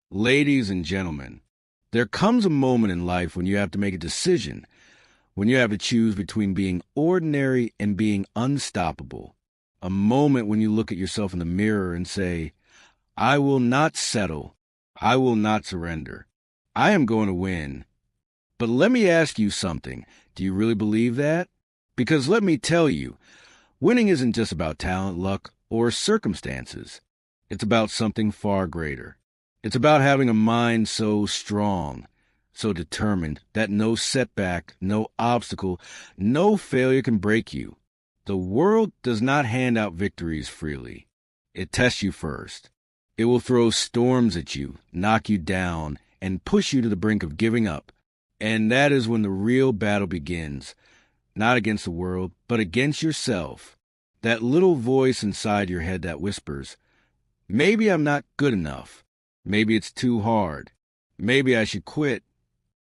Ladies and gentlemen, there comes a moment in life when you have to make a decision, when you have to choose between being ordinary and being unstoppable. A moment when you look at yourself in the mirror and say, I will not settle. I will not surrender. I am going to win. But let me ask you something. Do you really believe that? Because let me tell you, winning isn't just about talent, luck, or circumstances. It's about something far greater. It's about having a mind so strong, so determined that no setback, no obstacle, no failure can break you. The world does not hand out victories freely. It tests you first. It will throw storms at you, knock you down, and push you to the brink of giving up. And that is when the real battle begins, not against the world, but against yourself. That little voice inside your head that whispers, maybe I'm not good enough. Maybe it's too hard. Maybe I should quit.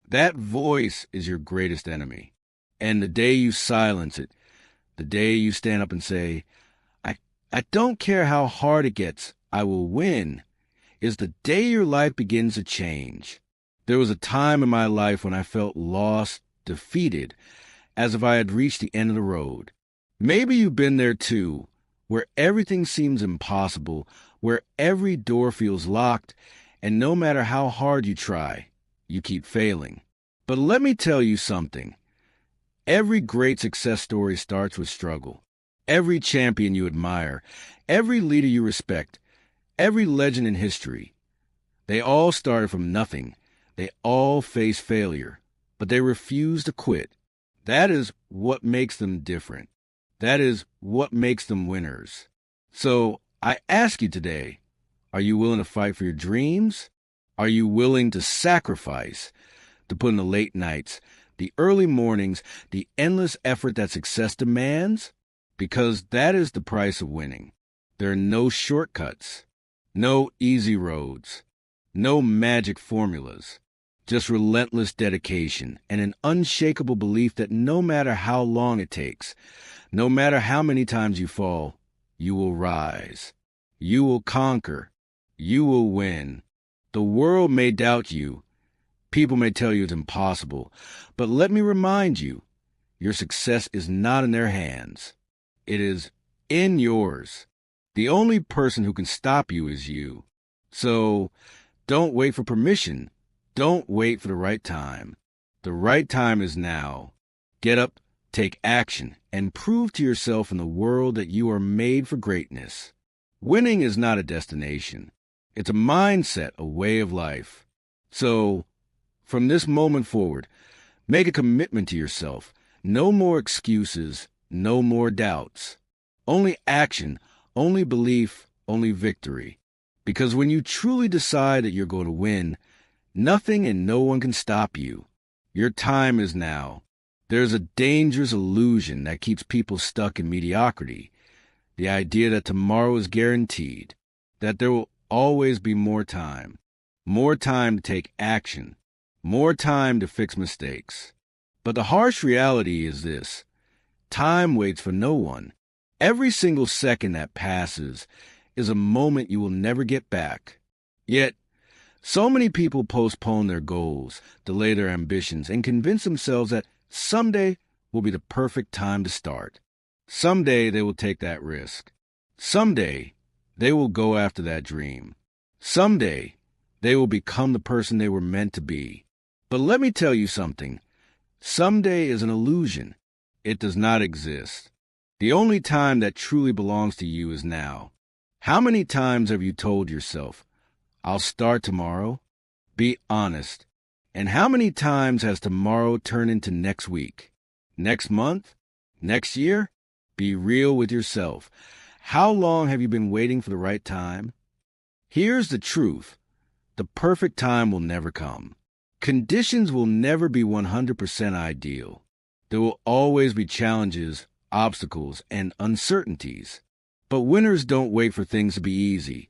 That voice is your greatest enemy. And the day you silence it, the day you stand up and say, I don't care how hard it gets, I will win, is the day your life begins to change. There was a time in my life when I felt lost, defeated, as if I had reached the end of the road. Maybe you've been there too, where everything seems impossible, where every door feels locked, and no matter how hard you try, you keep failing. But let me tell you something. Every great success story starts with struggle. Every champion you admire, every leader you respect, every legend in history, they all started from nothing. They all face failure, but they refuse to quit. That is what makes them different. That is what makes them winners. So I ask you today, are you willing to fight for your dreams? Are you willing to sacrifice, to put in the late nights, the early mornings, the endless effort that success demands? Because that is the price of winning. There are no shortcuts, no easy roads, no magic formulas, just relentless dedication and an unshakable belief that no matter how long it takes, no matter how many times you fall, you will rise. You will conquer. You will win. The world may doubt you. People may tell you it's impossible. But let me remind you, your success is not in their hands. It is in yours. The only person who can stop you is you. So don't wait for permission. Don't wait for the right time. The right time is now. Get up, take action, and prove to yourself and the world that you are made for greatness. Winning is not a destination. It's a mindset, a way of life. So, from this moment forward, make a commitment to yourself. No more excuses, no more doubts. Only action, only belief, only victory. Because when you truly decide that you're going to win, nothing and no one can stop you. Your time is now. There's a dangerous illusion that keeps people stuck in mediocrity. The idea that tomorrow is guaranteed, that there will always be more time to take action, more time to fix mistakes. But the harsh reality is this: time waits for no one. Every single second that passes is a moment you will never get back. Yet, so many people postpone their goals, delay their ambitions, and convince themselves that someday will be the perfect time to start. Someday they will take that risk. Someday they will go after that dream. Someday they will become the person they were meant to be. But let me tell you something. Someday is an illusion. It does not exist. The only time that truly belongs to you is now. How many times have you told yourself, I'll start tomorrow? Be honest. And how many times has tomorrow turned into next week? Next month? Next year? Be real with yourself. How long have you been waiting for the right time? Here's the truth. The perfect time will never come. Conditions will never be 100% ideal. There will always be challenges, obstacles, and uncertainties. But winners don't wait for things to be easy.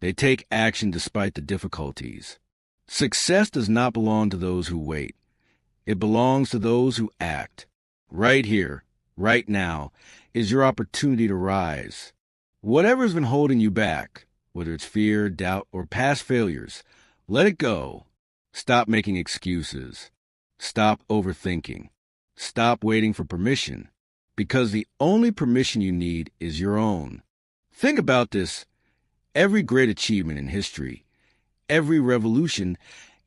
They take action despite the difficulties. Success does not belong to those who wait. It belongs to those who act. Right here, right now, is your opportunity to rise. Whatever's been holding you back, whether it's fear, doubt, or past failures, Let it go. Stop making excuses. Stop overthinking. Stop waiting for permission, because the only permission you need is your own. Think about this. Every great achievement in history, every revolution,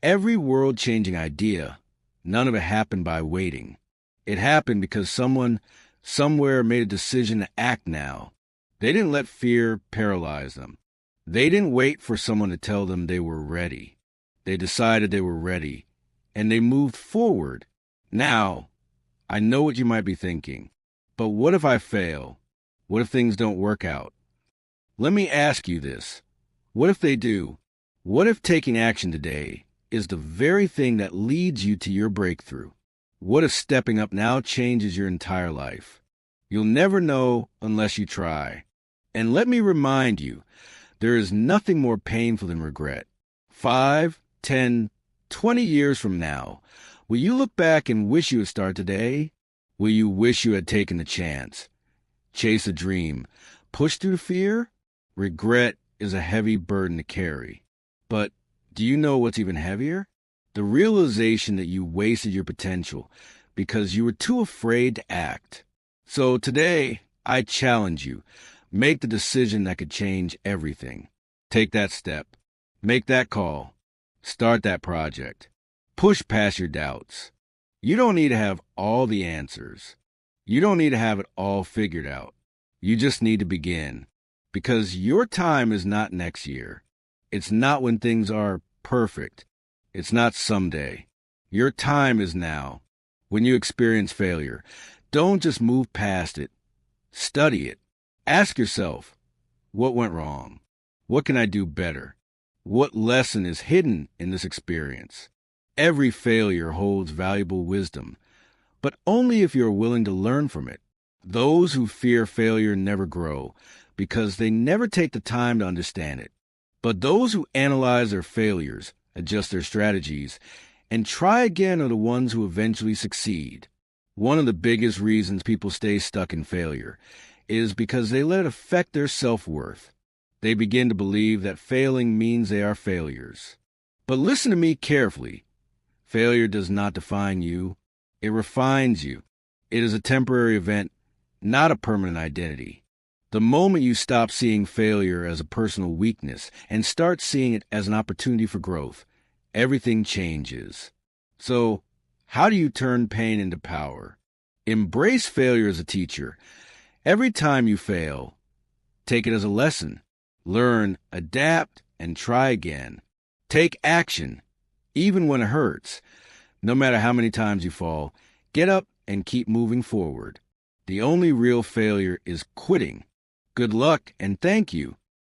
every world-changing idea, none of it happened by waiting. It happened because someone, somewhere made a decision to act now. They didn't let fear paralyze them. They didn't wait for someone to tell them they were ready. They decided they were ready, and they moved forward. Now, I know what you might be thinking, but what if I fail? What if things don't work out? Let me ask you this. What if they do? What if taking action today is the very thing that leads you to your breakthrough? What if stepping up now changes your entire life? You'll never know unless you try. And let me remind you, there is nothing more painful than regret. 5, 10, 20 years from now, will you look back and wish you had started today? Will you wish you had taken the chance? Chase a dream. Push through fear? Regret is a heavy burden to carry. But do you know what's even heavier? The realization that you wasted your potential because you were too afraid to act. So today, I challenge you. Make the decision that could change everything. Take that step. Make that call. Start that project. Push past your doubts. You don't need to have all the answers. You don't need to have it all figured out. You just need to begin. Because your time is not next year. It's not when things are perfect. It's not someday. Your time is now. When you experience failure, don't just move past it. Study it. Ask yourself, what went wrong? What can I do better? What lesson is hidden in this experience? Every failure holds valuable wisdom, but only if you're willing to learn from it. Those who fear failure never grow because they never take the time to understand it. But those who analyze their failures, adjust their strategies, and try again are the ones who eventually succeed. One of the biggest reasons people stay stuck in failure is because they let it affect their self-worth. They begin to believe that failing means they are failures. But listen to me carefully. Failure does not define you. It refines you. It is a temporary event, not a permanent identity. The moment you stop seeing failure as a personal weakness and start seeing it as an opportunity for growth, everything changes. So, how do you turn pain into power? Embrace failure as a teacher. Every time you fail, take it as a lesson. Learn, adapt, and try again. Take action, even when it hurts. No matter how many times you fall, get up and keep moving forward. The only real failure is quitting. Good luck and thank you